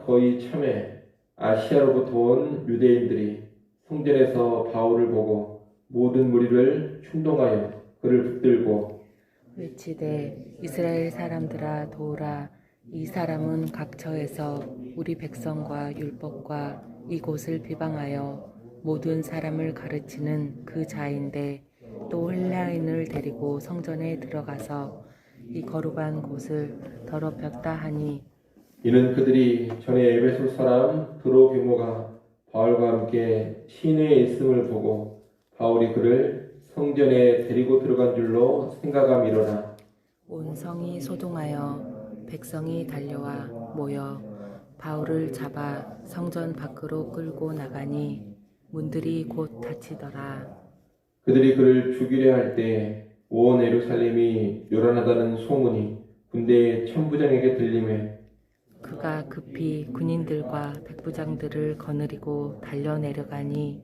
거의 참에 아시아로부터 온 유대인들이 성전에서 바울을 보고 모든 무리를 충동하여 그를 붙들고 외치되 이스라엘 사람들아 도우라. 이 사람은 각처에서 우리 백성과 율법과 이곳을 비방하여 모든 사람을 가르치는 그 자인데 또 헬라인을 데리고 성전에 들어가서 이 거룩한 곳을 더럽혔다 하니 이는 그들이 전에 에베소 사람 드로비모가 바울과 함께 시내에 있음을 보고 바울이 그를 성전에 데리고 들어간 줄로 생각함이로라. 온 성이 소동하여 백성이 달려와 모여 바울을 잡아 성전 밖으로 끌고 나가니 문들이 곧 닫히더라. 그들이 그를 죽이려 할 때 온 예루살렘이 요란하다는 소문이 군대의 천부장에게 들리매 그가 급히 군인들과 백부장들을 거느리고 달려 내려가니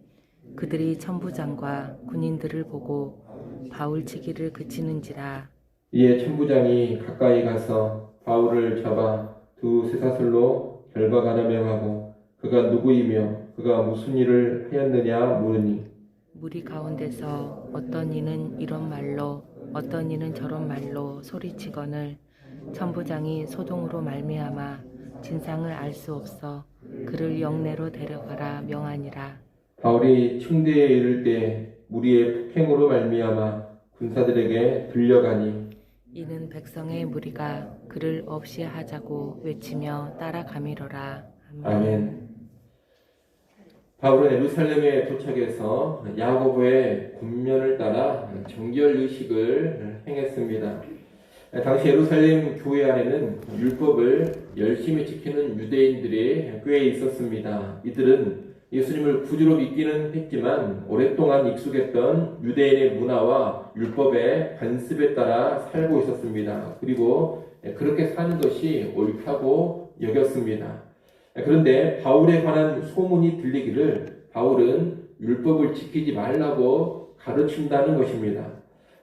그들이 천부장과 군인들을 보고 바울 치기를 그치는지라. 이에 천부장이 가까이 가서 바울을 잡아 두 쇠사슬로 결박하라 명하고 그가 누구이며 그가 무슨 일을 하였느냐 물으니 무리 가운데서 어떤 이는 이런 말로 어떤 이는 저런 말로 소리치거늘 천부장이 소동으로 말미암아 진상을 알 수 없어 그를 영내로 데려가라 명하니라. 바울이 층대에 이를 때 무리의 폭행으로 말미암아 군사들에게 들려가니 이는 백성의 무리가 그를 없이 하자고 외치며 따라가미러라. 아멘. 바울은 예루살렘에 도착해서 야고보의 군면을 따라 정결 의식을 행했습니다. 당시 예루살렘 교회 안에는 율법을 열심히 지키는 유대인들이 꽤 있었습니다. 이들은 예수님을 구주로 믿기는 했지만 오랫동안 익숙했던 유대인의 문화와 율법의 관습에 따라 살고 있었습니다. 그리고 그렇게 사는 것이 옳다고 여겼습니다. 그런데 바울에 관한 소문이 들리기를 바울은 율법을 지키지 말라고 가르친다는 것입니다.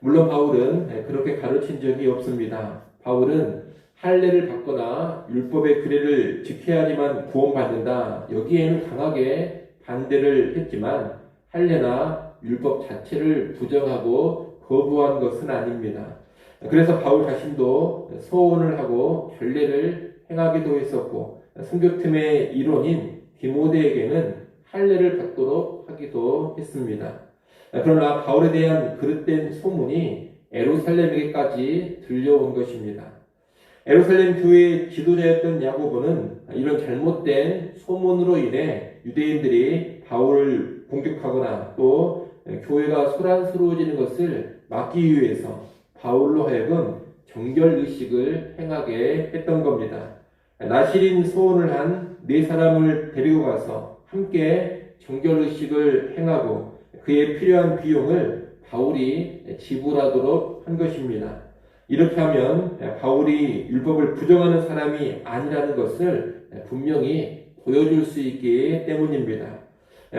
물론 바울은 그렇게 가르친 적이 없습니다. 바울은 할례를 받거나 율법의 규례를 지켜야지만 구원받는다. 여기에는 강하게 반대를 했지만 할례나 율법 자체를 부정하고 거부한 것은 아닙니다. 그래서 바울 자신도 서원을 하고 결례를 행하기도 했었고 선교팀의 일원인 디모데에게는 할례를 받도록 하기도 했습니다. 그러나 바울에 대한 그릇된 소문이 예루살렘에게까지 들려온 것입니다. 예루살렘 교회의 지도자였던 야고보는 이런 잘못된 소문으로 인해 유대인들이 바울을 공격하거나 또 교회가 소란스러워지는 것을 막기 위해서 바울로 하여금 정결의식을 행하게 했던 겁니다. 나실인 소원을 한 네 사람을 데리고 가서 함께 정결의식을 행하고 그에 필요한 비용을 바울이 지불하도록 한 것입니다. 이렇게 하면 바울이 율법을 부정하는 사람이 아니라는 것을 분명히 보여줄 수 있기 때문입니다.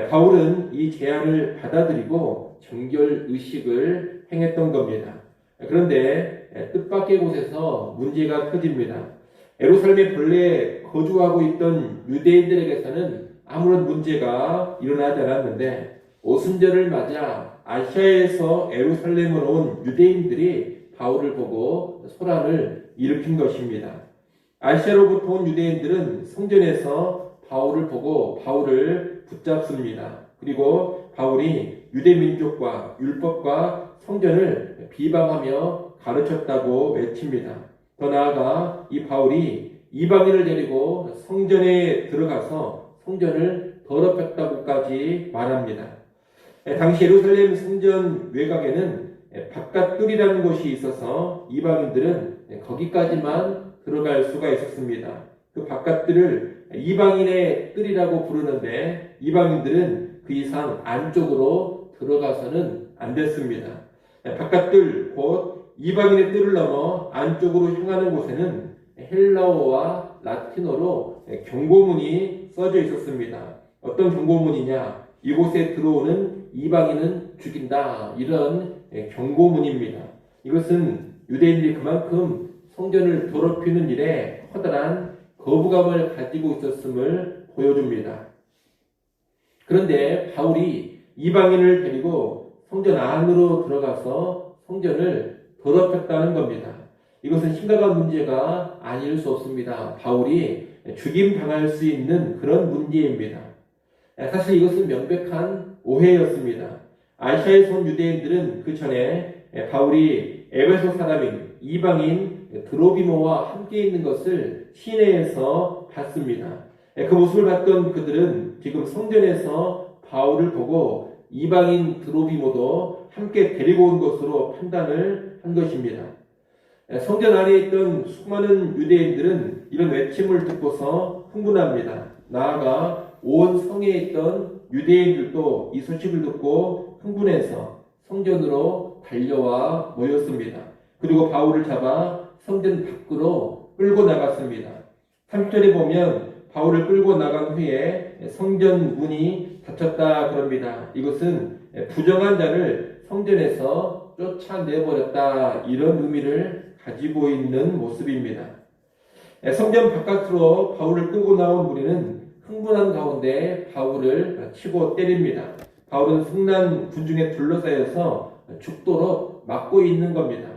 바울은 이 제안을 받아들이고 정결의식을 행했던 겁니다. 그런데 뜻밖의 곳에서 문제가 터집니다. 예루살렘에 본래 거주하고 있던 유대인들에게서는 아무런 문제가 일어나지 않았는데 오순절을 맞아 아시아에서 예루살렘으로 온 유대인들이 바울을 보고 소란을 일으킨 것입니다. 아시아로부터 온 유대인들은 성전에서 바울을 보고 바울을 붙잡습니다. 그리고 바울이 유대 민족과 율법과 성전을 비방하며 가르쳤다고 외칩니다. 더 나아가 이 바울이 이방인을 데리고 성전에 들어가서 성전을 더럽혔다고까지 말합니다. 당시 예루살렘 성전 외곽에는 바깥뜰이라는 곳이 있어서 이방인들은 거기까지만 들어갈 수가 있었습니다. 그 바깥뜰을 이방인의 뜰이라고 부르는데 이방인들은 그 이상 안쪽으로 들어가서는 안 됐습니다. 바깥뜰 곧 이방인의 뜰을 넘어 안쪽으로 향하는 곳에는 헬라어와 라틴어로 경고문이 써져 있었습니다. 어떤 경고문이냐? 이곳에 들어오는 이방인은 죽인다. 이런 경고문입니다. 이것은 유대인들이 그만큼 성전을 더럽히는 일에 커다란 거부감을 가지고 있었음을 보여줍니다. 그런데 바울이 이방인을 데리고 성전 안으로 들어가서 성전을 더럽혔다는 겁니다. 이것은 심각한 문제가 아닐 수 없습니다. 바울이 죽임당할 수 있는 그런 문제입니다. 사실 이것은 명백한 오해였습니다. 아시아에서 온 유대인들은 그 전에 바울이 에베소 사람인 이방인 드로비모와 함께 있는 것을 시내에서 봤습니다. 그 모습을 봤던 그들은 지금 성전에서 바울을 보고 이방인 드로비모도 함께 데리고 온 것으로 판단을 한 것입니다. 성전 안에 있던 수많은 유대인들은 이런 외침을 듣고서 흥분합니다. 나아가 온 성에 있던 유대인들도 이 소식을 듣고 흥분해서 성전으로 달려와 모였습니다. 그리고 바울을 잡아 성전 밖으로 끌고 나갔습니다. 3절에 보면 바울을 끌고 나간 후에 성전 문이 닫혔다 그럽니다. 이것은 부정한 자를 성전에서 쫓아내버렸다, 이런 의미를 가지고 있는 모습입니다. 성전 바깥으로 바울을 끌고 나온 무리는 흥분한 가운데 바울을 치고 때립니다. 바울은 승난 군중에 둘러싸여서 죽도록 막고 있는 겁니다.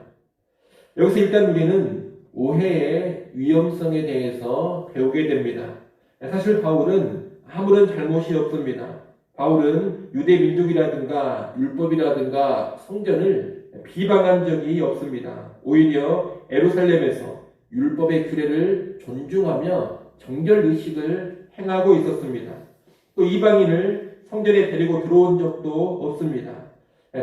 여기서 일단 우리는 오해의 위험성에 대해서 배우게 됩니다. 사실 바울은 아무런 잘못이 없습니다. 바울은 유대 민족이라든가 율법이라든가 성전을 비방한 적이 없습니다. 오히려 예루살렘에서 율법의 규례를 존중하며 정결의식을 행하고 있었습니다. 또 이방인을 성전에 데리고 들어온 적도 없습니다.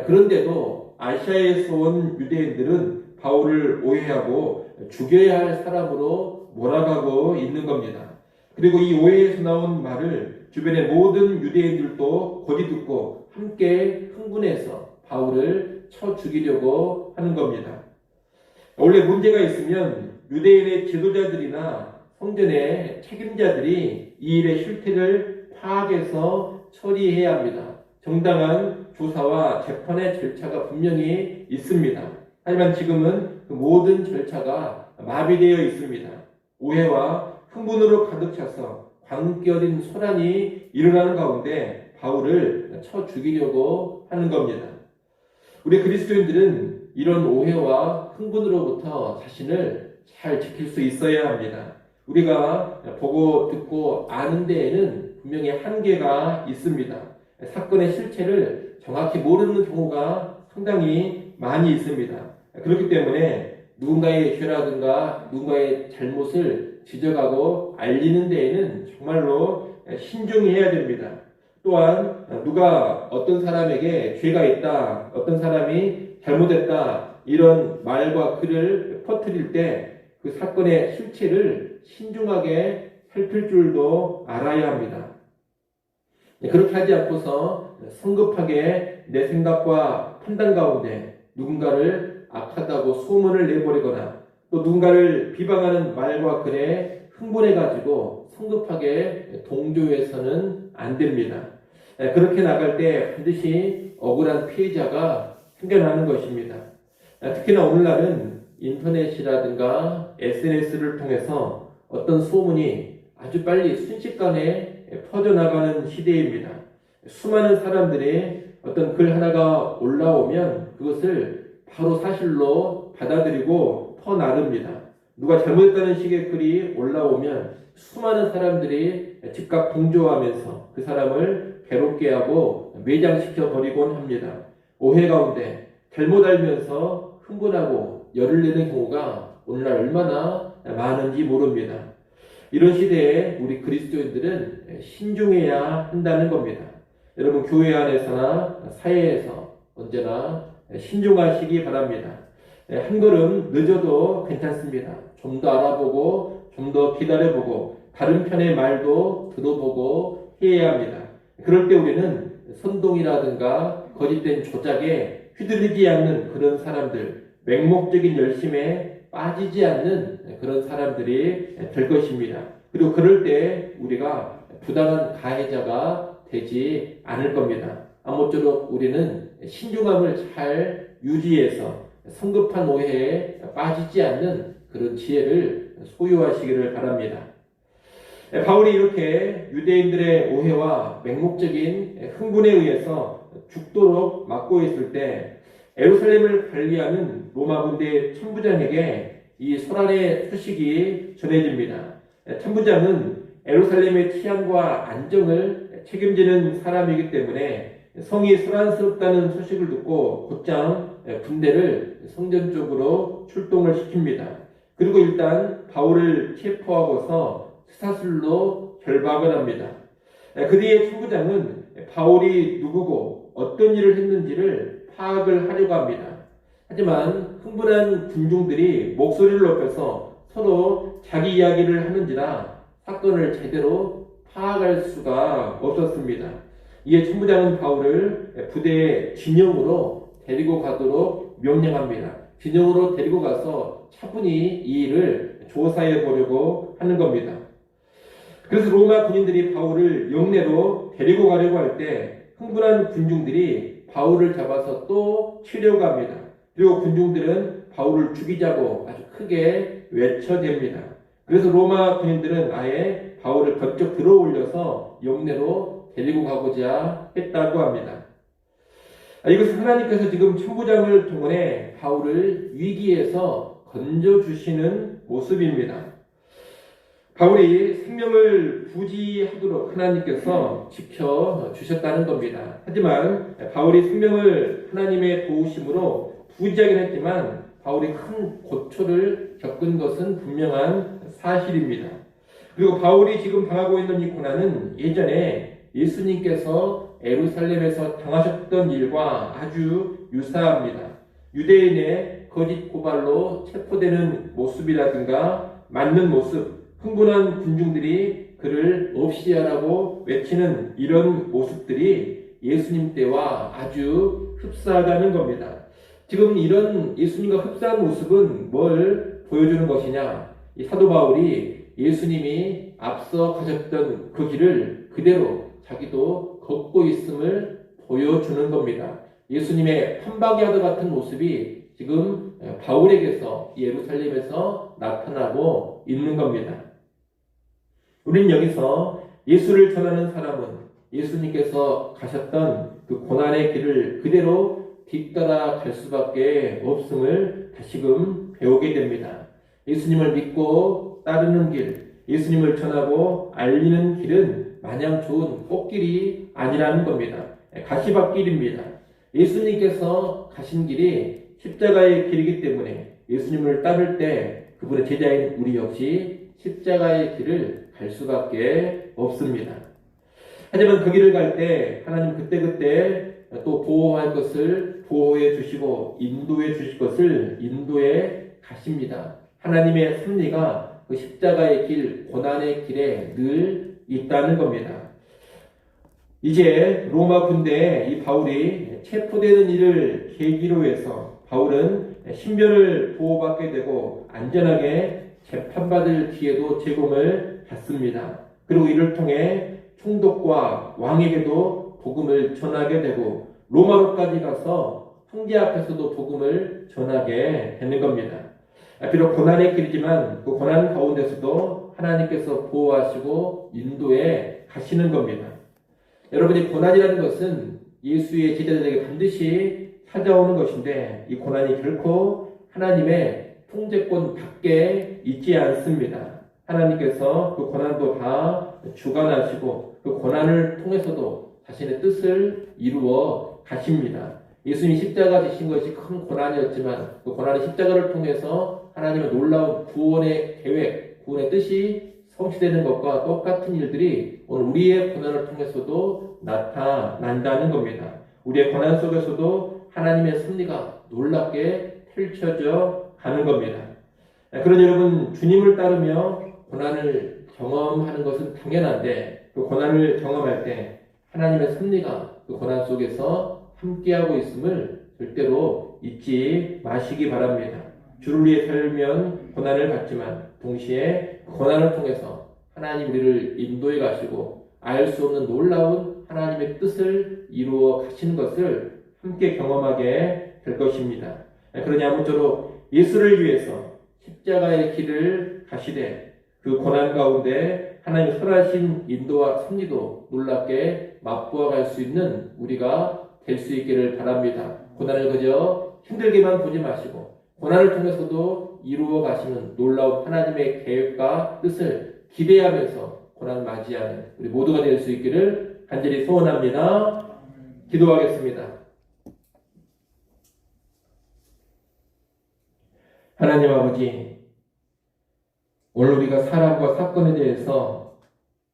그런데도 아시아에서 온 유대인들은 바울을 오해하고 죽여야 할 사람으로 몰아가고 있는 겁니다. 그리고 이 오해에서 나온 말을 주변의 모든 유대인들도 곧이 듣고 함께 흥분해서 바울을 쳐 죽이려고 하는 겁니다. 원래 문제가 있으면 유대인의 지도자들이나 성전의 책임자들이 이 일의 실태를 파악해서 처리해야 합니다. 정당한 조사와 재판의 절차가 분명히 있습니다. 하지만 지금은 그 모든 절차가 마비되어 있습니다. 오해와 흥분으로 가득 차서 광기 어린 소란이 일어나는 가운데 바울을 쳐 죽이려고 하는 겁니다. 우리 그리스도인들은 이런 오해와 흥분으로부터 자신을 잘 지킬 수 있어야 합니다. 우리가 보고 듣고 아는 데에는 분명히 한계가 있습니다. 사건의 실체를 정확히 모르는 경우가 상당히 많이 있습니다. 그렇기 때문에 누군가의 죄라든가 누군가의 잘못을 지적하고 알리는 데에는 정말로 신중히 해야 됩니다. 또한 누가 어떤 사람에게 죄가 있다, 어떤 사람이 잘못했다, 이런 말과 글을 퍼뜨릴 때 그 사건의 실체를 신중하게 살필 줄도 알아야 합니다. 그렇게 하지 않고서 성급하게 내 생각과 판단 가운데 누군가를 악하다고 소문을 내버리거나 또 누군가를 비방하는 말과 글에 흥분해가지고 성급하게 동조해서는 안 됩니다. 그렇게 나갈 때 반드시 억울한 피해자가 생겨나는 것입니다. 특히나 오늘날은 인터넷이라든가 SNS를 통해서 어떤 소문이 아주 빨리 순식간에 퍼져나가는 시대입니다. 수많은 사람들이 어떤 글 하나가 올라오면 그것을 바로 사실로 받아들이고 퍼나릅니다. 누가 잘못했다는 식의 글이 올라오면 수많은 사람들이 즉각 동조하면서 그 사람을 괴롭게 하고 매장시켜 버리곤 합니다. 오해 가운데 잘못 알면서 흥분하고 열을 내는 경우가 오늘날 얼마나 많은지 모릅니다. 이런 시대에 우리 그리스도인들은 신중해야 한다는 겁니다. 여러분 교회 안에서나 사회에서 언제나 신중하시기 바랍니다. 한 걸음 늦어도 괜찮습니다. 좀 더 알아보고 좀 더 기다려보고 다른 편의 말도 들어보고 해야 합니다. 그럴 때 우리는 선동이라든가 거짓된 조작에 휘둘리지 않는 그런 사람들, 맹목적인 열심에 빠지지 않는 그런 사람들이 될 것입니다. 그리고 그럴 때 우리가 부당한 가해자가 되지 않을 겁니다. 아무쪼록 우리는 신중함을 잘 유지해서 성급한 오해에 빠지지 않는 그런 지혜를 소유하시기를 바랍니다. 바울이 이렇게 유대인들의 오해와 맹목적인 흥분에 의해서 죽도록 막고 있을 때 예루살렘을 관리하는 로마 군대 천부장에게 이 소란의 소식이 전해집니다. 천부장은 예루살렘의 치안과 안정을 책임지는 사람이기 때문에 성이 소란스럽다는 소식을 듣고 곧장 군대를 성전 쪽으로 출동을 시킵니다. 그리고 일단 바울을 체포하고서 수사슬로 결박을 합니다. 그 뒤에 천부장은 바울이 누구고 어떤 일을 했는지를 파악을 하려고 합니다. 하지만 흥분한 군중들이 목소리를 높여서 서로 자기 이야기를 하는지라 사건을 제대로 파악할 수가 없었습니다. 이에 천부장은 바울을 부대의 진영으로 데리고 가도록 명령합니다. 진영으로 데리고 가서 차분히 이 일을 조사해 보려고 하는 겁니다. 그래서 로마 군인들이 바울을 영내로 데리고 가려고 할 때 흥분한 군중들이 바울을 잡아서 또 치려고 합니다. 그리고 군중들은 바울을 죽이자고 아주 크게 외쳐댑니다. 그래서 로마 군인들은 아예 바울을 번쩍 들어 올려서 영내로 데리고 가고자 했다고 합니다. 이것은 하나님께서 지금 천부장을 동원해 바울을 위기에서 건져주시는 모습입니다. 바울이 생명을 부지하도록 하나님께서 지켜주셨다는 겁니다. 하지만 바울이 생명을 하나님의 도우심으로 부지하긴 했지만 바울이 큰 고초를 겪은 것은 분명한 사실입니다. 그리고 바울이 지금 당하고 있는 이 고난은 예전에 예수님께서 예루살렘에서 당하셨던 일과 아주 유사합니다. 유대인의 거짓 고발로 체포되는 모습이라든가 맞는 모습, 흥분한 군중들이 그를 없이 하라고 외치는 이런 모습들이 예수님 때와 아주 흡사하다는 겁니다. 지금 이런 예수님과 흡사한 모습은 뭘 보여주는 것이냐? 이 사도 바울이 예수님이 앞서 가셨던 그 길을 그대로 자기도 걷고 있음을 보여주는 겁니다. 예수님의 판박이와도 같은 모습이 지금 바울에게서 예루살렘에서 나타나고 있는 겁니다. 우리는 여기서 예수를 전하는 사람은 예수님께서 가셨던 그 고난의 길을 그대로 뒤따라 갈 수밖에 없음을 다시금 배우게 됩니다. 예수님을 믿고 따르는 길, 예수님을 전하고 알리는 길은 마냥 좋은 꽃길이 아니라는 겁니다. 가시밭길입니다. 예수님께서 가신 길이 십자가의 길이기 때문에 예수님을 따를 때 그분의 제자인 우리 역시 십자가의 길을 갈 수밖에 없습니다. 하지만 그 길을 갈 때 하나님 그때그때 또 보호할 것을 보호해 주시고 인도해 주실 것을 인도해 가십니다. 하나님의 섭리가 그 십자가의 길, 고난의 길에 늘 있다는 겁니다. 이제 로마 군대에 이 바울이 체포되는 일을 계기로 해서 바울은 신변을 보호받게 되고 안전하게 재판받을 기회도 제공을 받습니다. 그리고 이를 통해 총독과 왕에게도 복음을 전하게 되고 로마로까지 가서 형제 앞에서도 복음을 전하게 되는 겁니다. 비록 고난의 길이지만 그 고난 가운데서도 하나님께서 보호하시고 인도해 가시는 겁니다. 여러분이 고난이라는 것은 예수의 제자들에게 반드시 찾아오는 것인데 이 고난이 결코 하나님의 통제권 밖에 있지 않습니다. 하나님께서 그 고난도 다 주관하시고 그 고난을 통해서도 자신의 뜻을 이루어 가십니다. 예수님이 십자가 지신 것이 큰 고난이었지만 그 고난의 십자가를 통해서 하나님의 놀라운 구원의 계획, 구원의 뜻이 성취되는 것과 똑같은 일들이 오늘 우리의 고난을 통해서도 나타난다는 겁니다. 우리의 고난 속에서도 하나님의 섭리가 놀랍게 펼쳐져 가는 겁니다. 그런 여러분, 주님을 따르며 고난을 경험하는 것은 당연한데 그 고난을 경험할 때 하나님의 섭리가 그 고난 속에서 함께하고 있음을 절대로 잊지 마시기 바랍니다. 주를 위해 살면 고난을 받지만 동시에 그 고난을 통해서 하나님 우리를 인도해 가시고 알 수 없는 놀라운 하나님의 뜻을 이루어 가시는 것을 함께 경험하게 될 것입니다. 그러니 아무쪼록 예수를 위해서 십자가의 길을 가시되 그 고난 가운데 하나님의 선하신 인도와 섭리도 놀랍게 맛보아 갈 수 있는 우리가 될 수 있기를 바랍니다. 고난을 그저 힘들게만 보지 마시고 고난을 통해서도 이루어 가시는 놀라운 하나님의 계획과 뜻을 기대하면서 고난 맞이하는 우리 모두가 될 수 있기를 간절히 소원합니다. 기도하겠습니다. 하나님 아버지, 오늘 우리가 사람과 사건에 대해서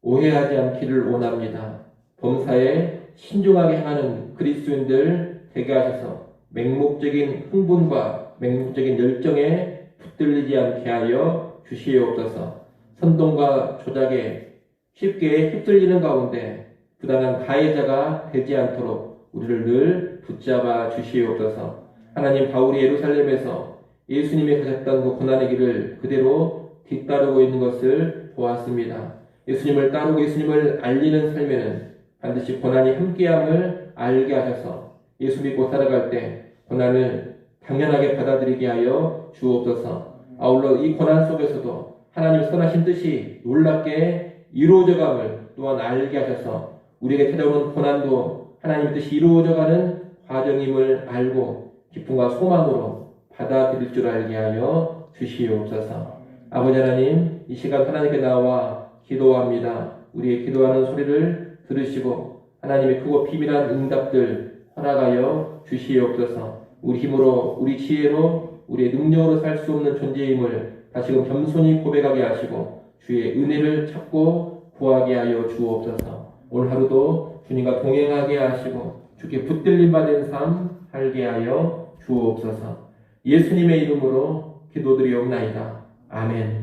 오해하지 않기를 원합니다. 범사에 신중하게 행하는 그리스도인들 되게 하셔서 맹목적인 흥분과 맹목적인 열정에 붙들리지 않게 하여 주시옵소서. 선동과 조작에 쉽게 휩쓸리는 가운데 부당한 가해자가 되지 않도록 우리를 늘 붙잡아 주시옵소서. 하나님, 바울이 예루살렘에서 예수님이 가셨던 그 고난의 길을 그대로 뒤따르고 있는 것을 보았습니다. 예수님을 따르고 예수님을 알리는 삶에는 반드시 고난이 함께함을 알게 하셔서 예수 믿고 살아갈 때 고난을 당연하게 받아들이게 하여 주옵소서. 아울러 이 고난 속에서도 하나님의 선하신 뜻이 놀랍게 이루어져감을 또한 알게 하셔서 우리에게 찾아오는 고난도 하나님의 뜻이 이루어져가는 과정임을 알고 기쁨과 소망으로 받아들일 줄 알게 하여 주시옵소서. 아버지 하나님, 이 시간 하나님께 나와 기도합니다. 우리의 기도하는 소리를 들으시고 하나님의 크고 비밀한 응답들 허락하여 주시옵소서. 우리 힘으로, 우리 지혜로, 우리의 능력으로 살 수 없는 존재임을 다시금 겸손히 고백하게 하시고 주의 은혜를 찾고 구하게 하여 주옵소서. 오늘 하루도 주님과 동행하게 하시고 주께 붙들림 받은 삶 살게 하여 주옵소서. 예수님의 이름으로 기도드리옵나이다. 아멘.